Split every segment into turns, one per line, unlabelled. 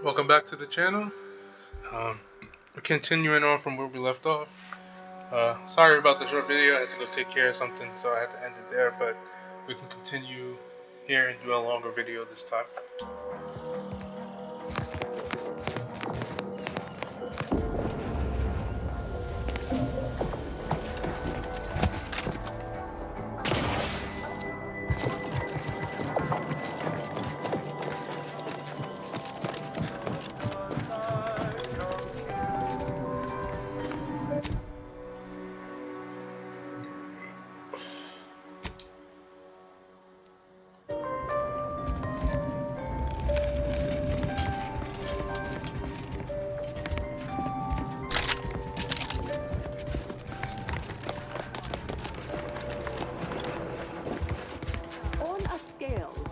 Welcome back to the channel. Um, we're continuing on from where we left off. Sorry about the short video. I had to go take care of something, so I had to end it there. But we can continue here and do a longer video this time.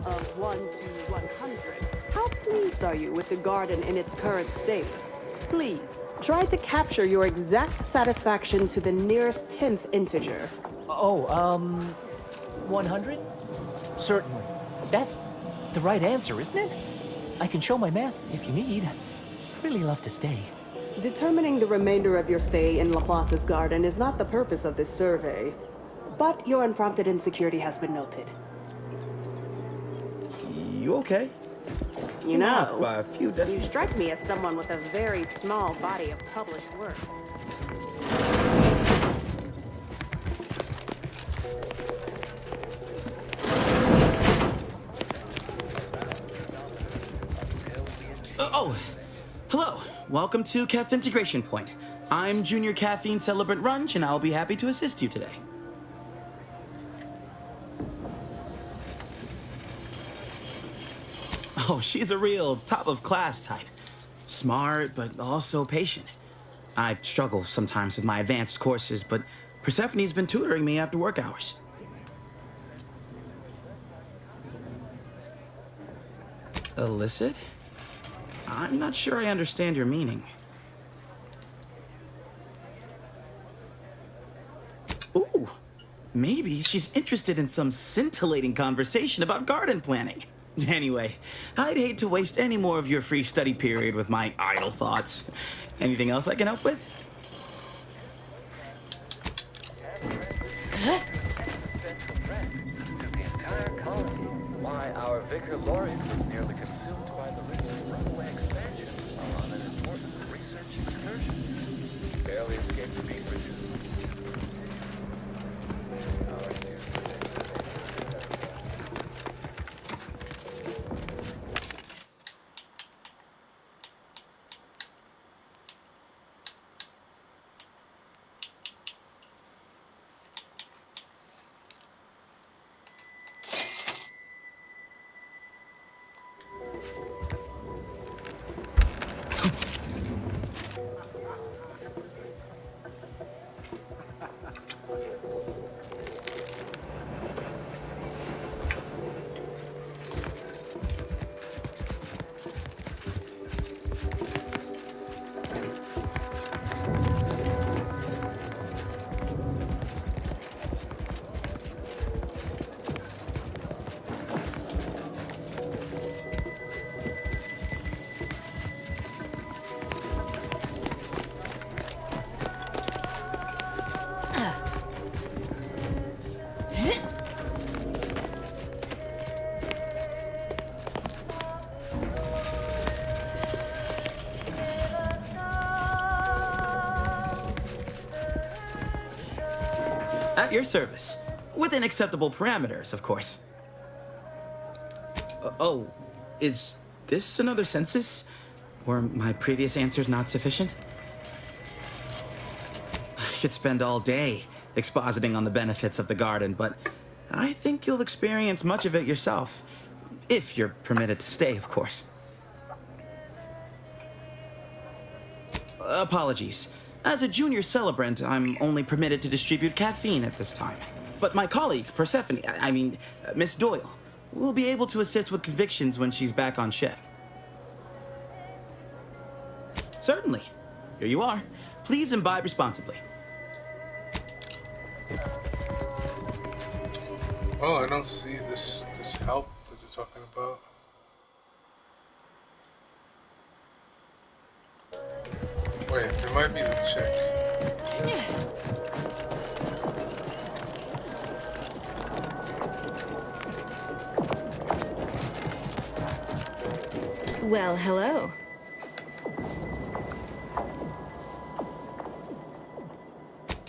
Of 1 to 100, how pleased are you with the garden in its current state? Please, try to capture your exact satisfaction to the nearest 10th integer.
100? Certainly. That's the right answer, isn't it? I can show my math if you need. I'd really love to stay.
Determining the remainder of your stay in Laplace's garden is not the purpose of this survey, but your unprompted insecurity has been noted.
You okay?
You know,
by a few
you strike me as someone with a very small body of published work.
Hello. Welcome to Kef Integration Point. I'm Junior Caffeine Celebrant Runch, and I'll be happy to assist you today. Oh, she's a real top-of-class type. Smart, but also patient. I struggle sometimes with my advanced courses, but Persephone's been tutoring me after work hours. Illicit? I'm not sure I understand your meaning. Ooh, maybe she's interested in some scintillating conversation about garden planning. Anyway, I'd hate to waste any more of your free study period with my idle thoughts. Anything else I can help with?
Why our Vicar Laureate was nearly consumed by the rich runaway expansion on an important research excursion. He barely escaped being reduced.
At your service. Within acceptable parameters, of course. Is this another census? Were my previous answers not sufficient? I could spend all day expositing on the benefits of the garden, but I think you'll experience much of it yourself. If you're permitted to stay, of course. Apologies. As a junior celebrant, I'm only permitted to distribute caffeine at this time. But my colleague, Persephone, Miss Doyle, will be able to assist with convictions when she's back on shift. Certainly. Here you are. Please imbibe responsibly.
Oh, I don't see this help that you're talking about. Wait, there might be the chick.
Well, hello.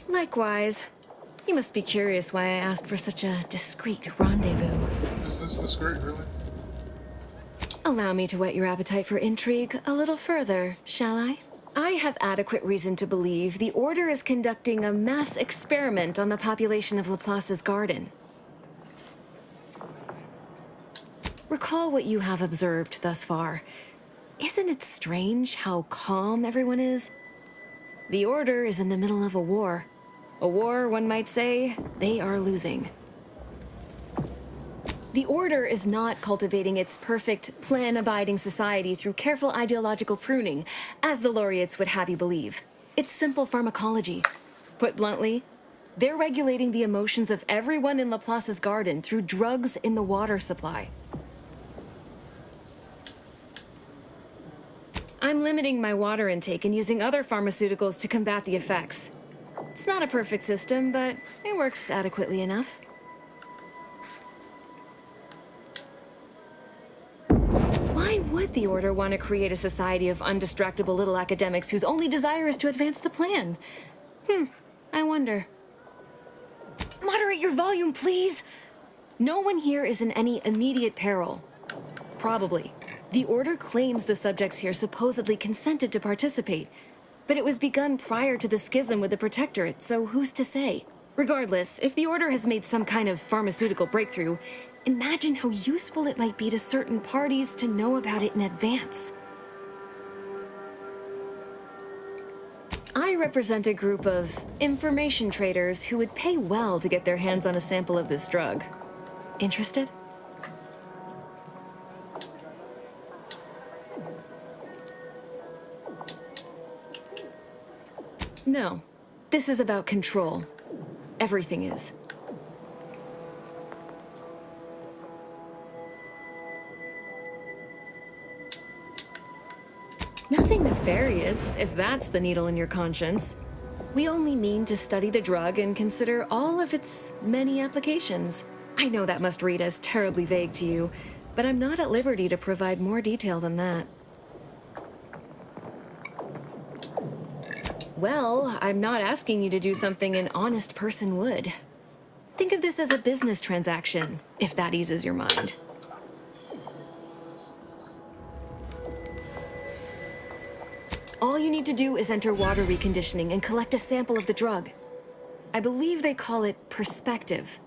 Likewise. You must be curious why I asked for such a discreet rendezvous.
Is this discreet, really?
Allow me to whet your appetite for intrigue a little further, shall I? I have adequate reason to believe the Order is conducting a mass experiment on the population of Laplace's garden. Recall what you have observed thus far. Isn't it strange how calm everyone is? The Order is in the middle of a war. A war, one might say, they are losing. The Order is not cultivating its perfect, plan-abiding society through careful ideological pruning, as the laureates would have you believe. It's simple pharmacology. Put bluntly, they're regulating the emotions of everyone in Laplace's garden through drugs in the water supply. I'm limiting my water intake and using other pharmaceuticals to combat the effects. It's not a perfect system, but it works adequately enough. Why would the Order want to create a society of undistractable little academics whose only desire is to advance the plan? I wonder. Moderate your volume, please! No one here is in any immediate peril. Probably. The Order claims the subjects here supposedly consented to participate, but it was begun prior to the schism with the Protectorate, so who's to say? Regardless, if the Order has made some kind of pharmaceutical breakthrough, imagine how useful it might be to certain parties to know about it in advance. I represent a group of information traders who would pay well to get their hands on a sample of this drug. Interested? No. This is about control. Everything is. Nothing nefarious, if that's the needle in your conscience. We only mean to study the drug and consider all of its many applications. I know that must read as terribly vague to you, but I'm not at liberty to provide more detail than that. Well, I'm not asking you to do something an honest person would. Think of this as a business transaction, if that eases your mind. All you need to do is enter water reconditioning and collect a sample of the drug. I believe they call it Perspective.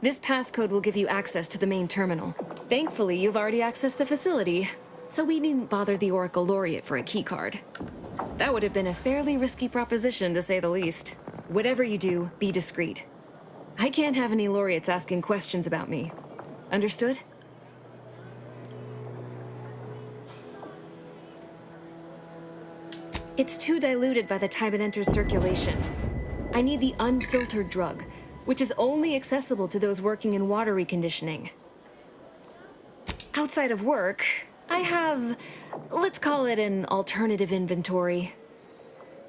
This passcode will give you access to the main terminal. Thankfully, you've already accessed the facility, so we needn't bother the Oracle Laureate for a keycard. That would have been a fairly risky proposition, to say the least. Whatever you do, be discreet. I can't have any laureates asking questions about me. Understood? It's too diluted by the time it enters circulation. I need the unfiltered drug, which is only accessible to those working in water reconditioning. Outside of work, I have, let's call it an alternative inventory.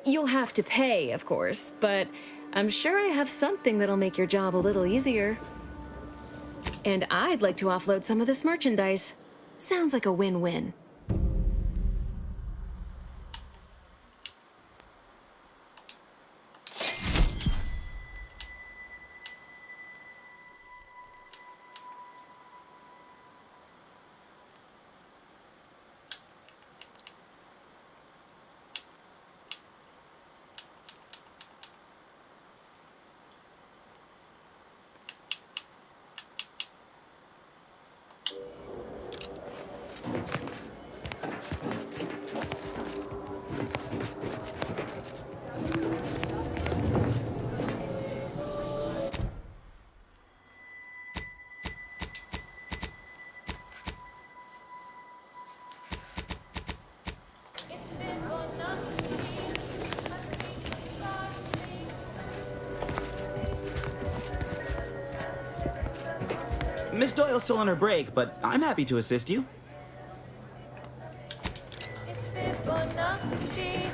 You'll have to pay, of course, but I'm sure I have something that'll make your job a little easier. And I'd like to offload some of this merchandise. Sounds like a win-win.
Miss Doyle's still on her break, but I'm happy to assist you.
It's Fibonacci.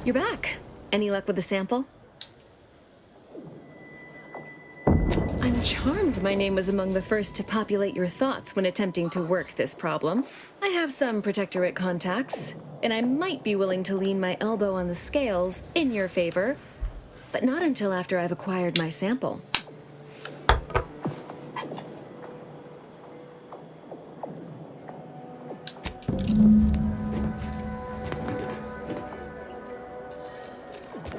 You're back. Any luck with the sample? I'm charmed my name was among the first to populate your thoughts when attempting to work this problem. I have some Protectorate contacts, and I might be willing to lean my elbow on the scales in your favor, but not until after I've acquired my sample.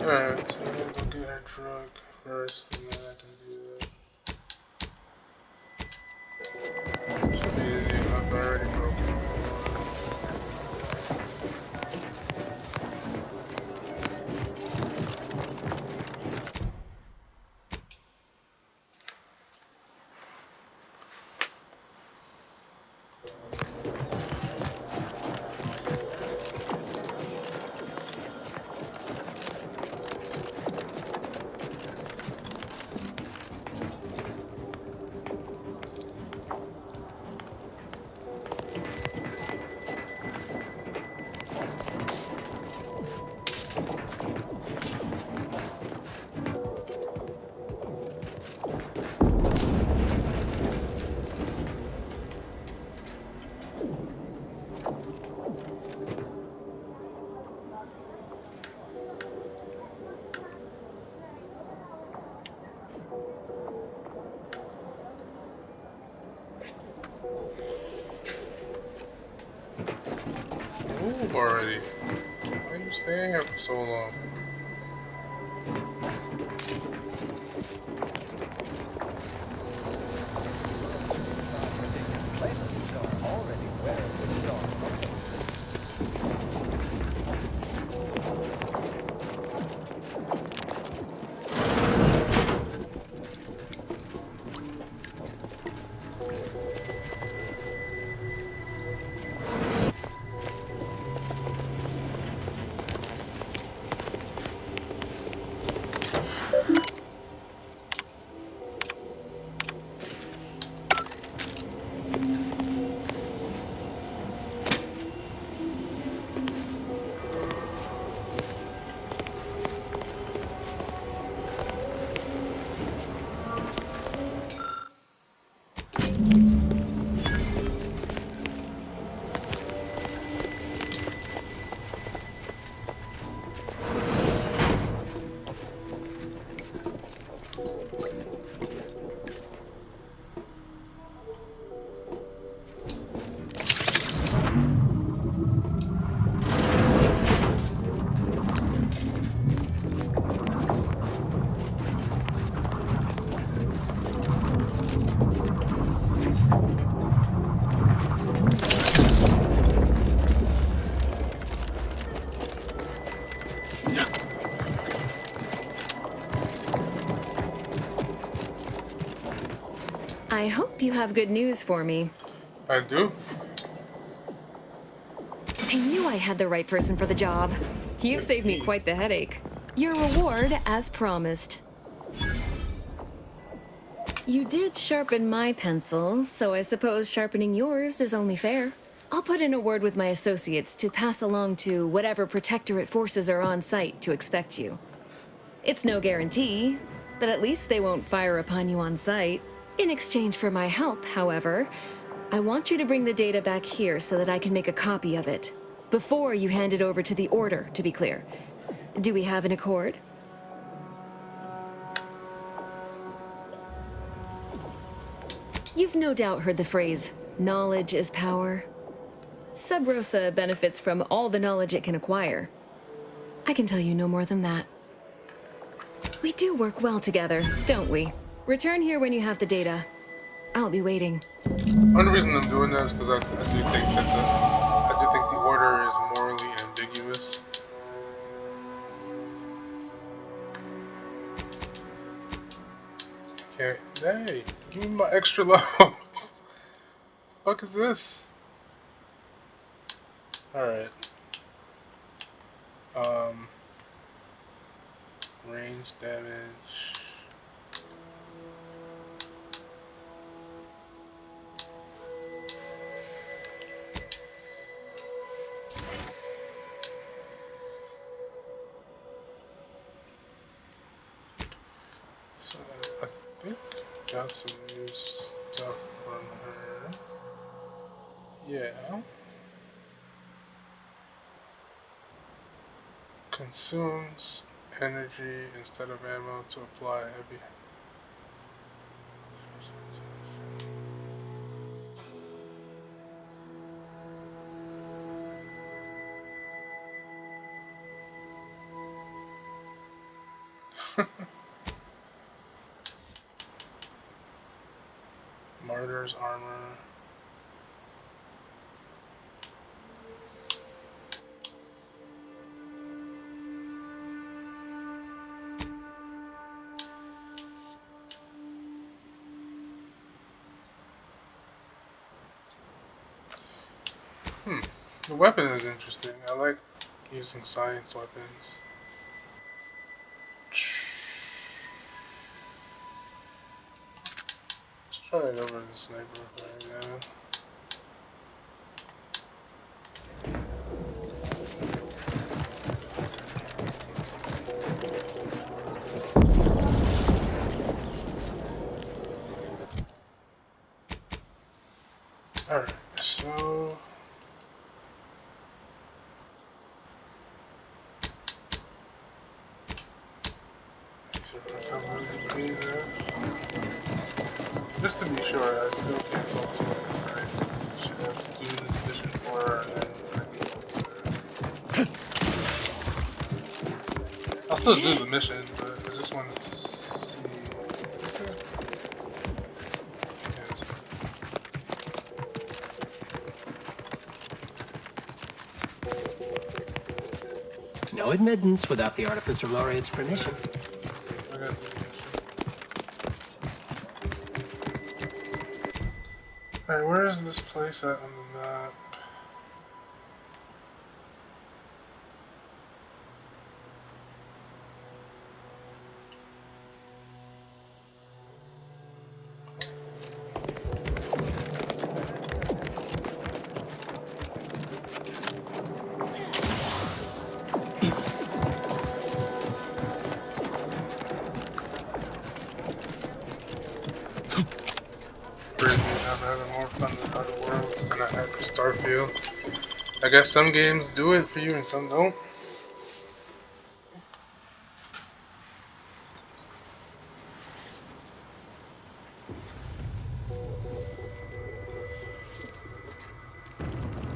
Alright, so I'm gonna do that drug first, and then I can do that. Should be easy enough, I already broke it. Move already. Why are you staying here for so long?
Playlists are already where the song.
I hope you have good news for me.
I do.
I knew I had the right person for the job. You've saved me quite the headache. Your reward, as promised. You did sharpen my pencil, so I suppose sharpening yours is only fair. I'll put in a word with my associates to pass along to whatever Protectorate forces are on site to expect you. It's no guarantee, but at least they won't fire upon you on site. In exchange for my help, however, I want you to bring the data back here so that I can make a copy of it. Before you hand it over to the Order, to be clear. Do we have an accord? You've no doubt heard the phrase, knowledge is power. Sub Rosa benefits from all the knowledge it can acquire. I can tell you no more than that. We do work well together, don't we? Return here when you have the data. I'll be waiting.
Only reason I'm doing that is because I do think the Order is morally ambiguous. Okay, hey, give me my extra levels. What the fuck is this? Alright. Range damage. think got some new stuff on her. Yeah. Consumes energy instead of ammo to apply heavy. Martyr's armor. The weapon is interesting. I like using science weapons. Let's try it over the sniper right now. Alright, so just to be sure, I still can't talk to her, right? Should have to do this mission for her and then I can talk to her. I'll still do the mission, but I just wanted to see.
No admittance without the Artificer Laureate's permission.
I got the mission. Alright, where is this place at on the map? I'm having more fun with Outer Worlds than I had with Starfield. I guess some games do it for you and some don't.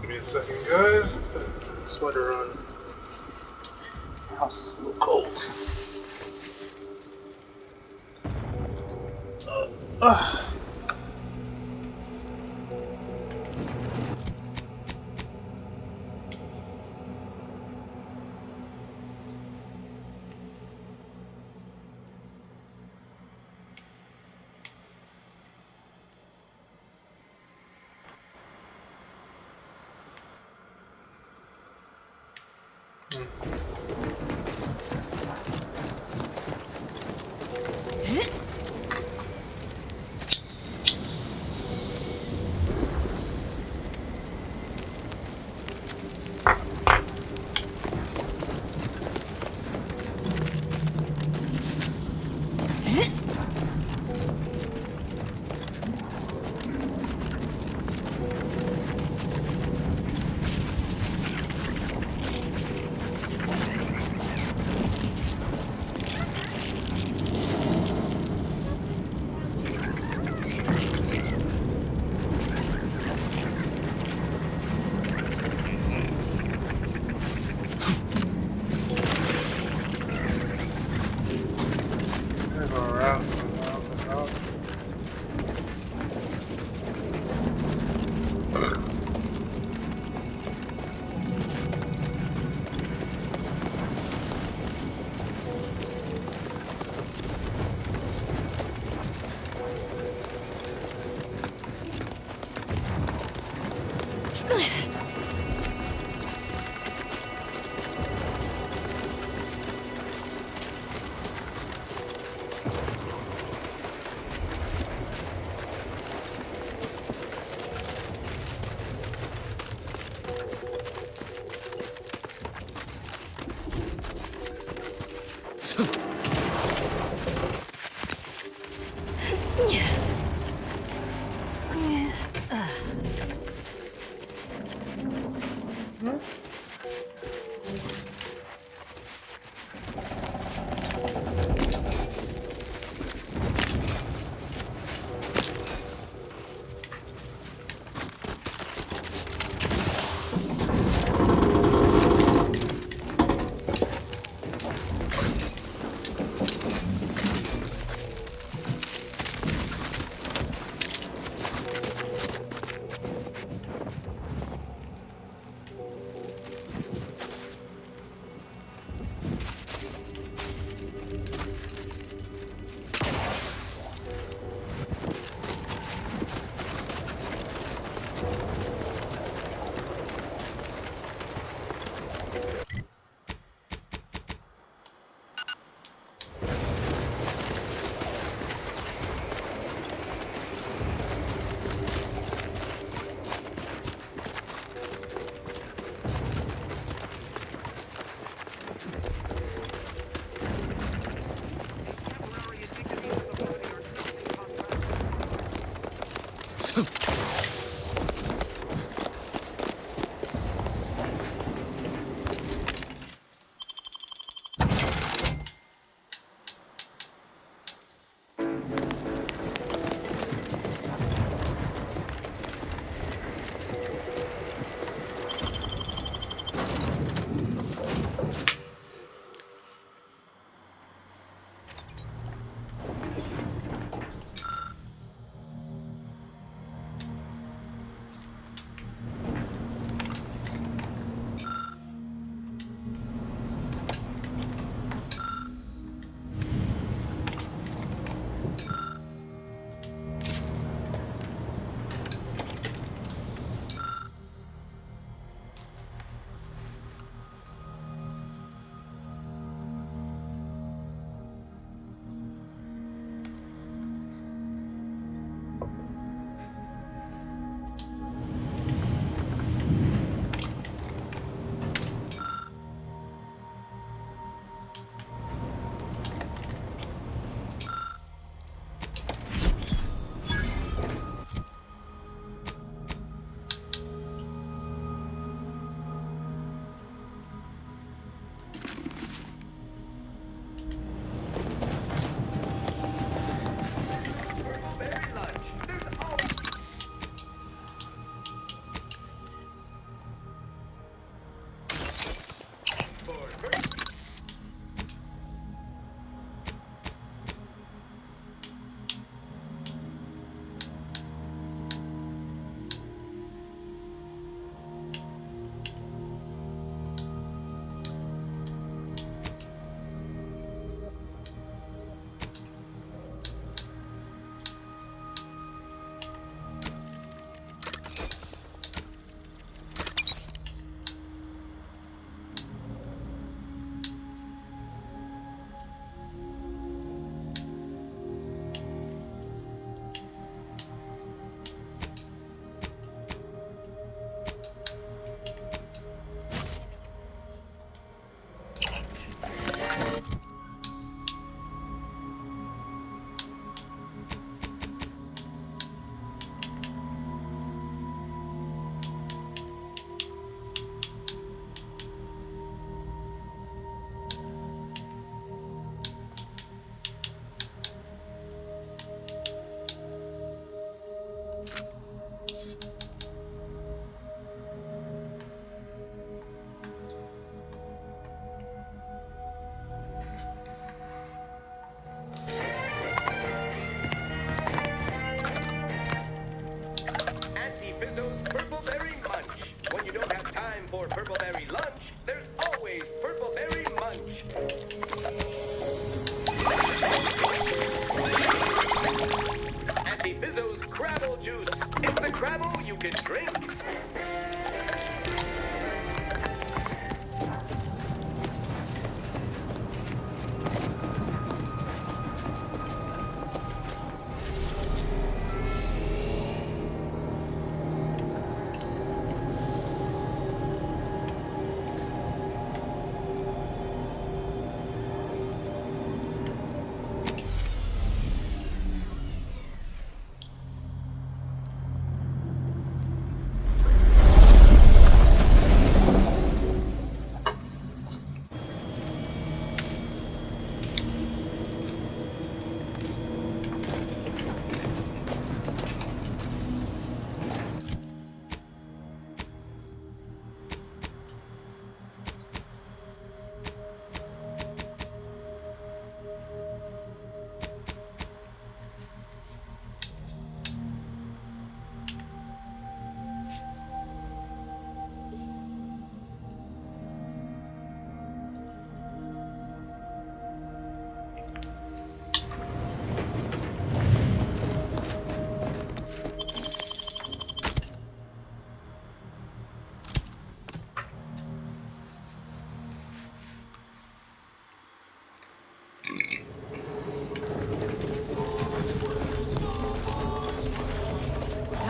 Give me a second, guys. Put a sweater on. My house is a little cold.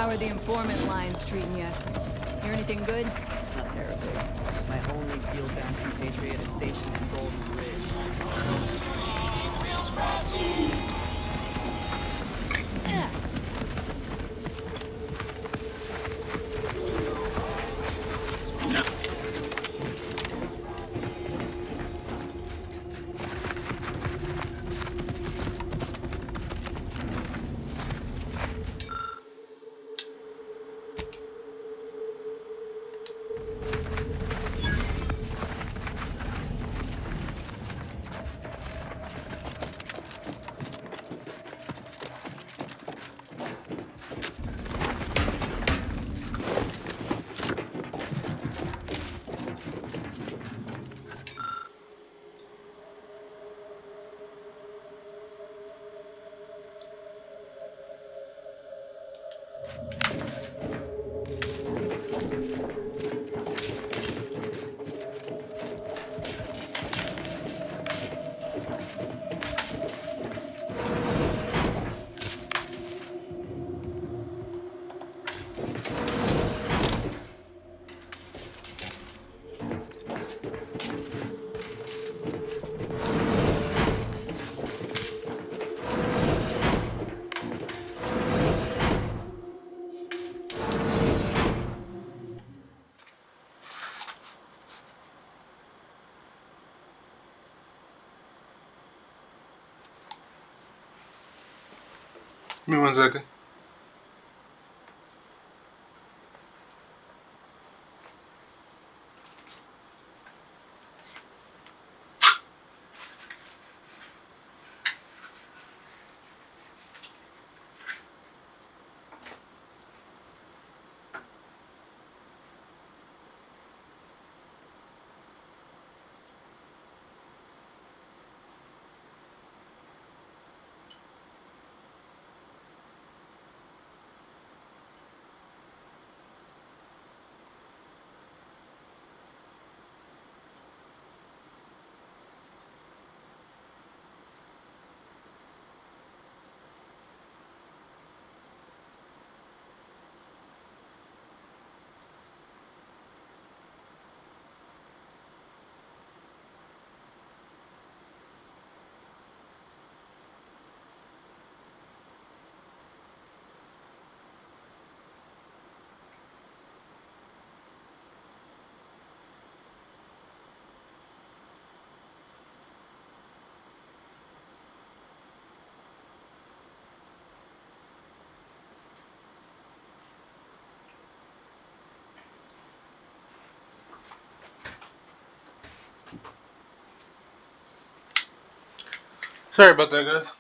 How are the informant lines treating you? Hear anything good? Not terribly.
My only field bound compatriot is stationed in Golden Ridge.
Give me 1 second. Sorry about that, guys.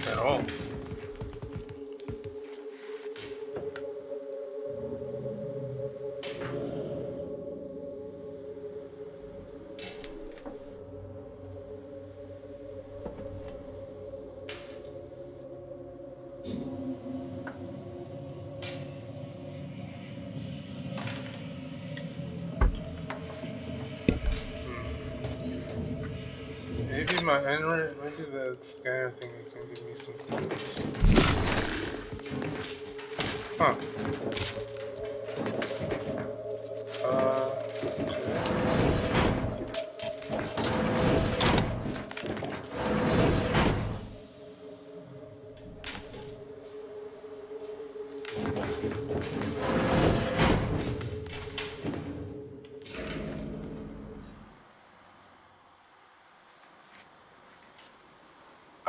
At all. Maybe my Android, maybe the scanner thing can give me some clues. Huh.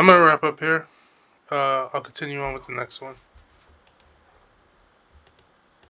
I'm gonna wrap up here. I'll continue on with the next one.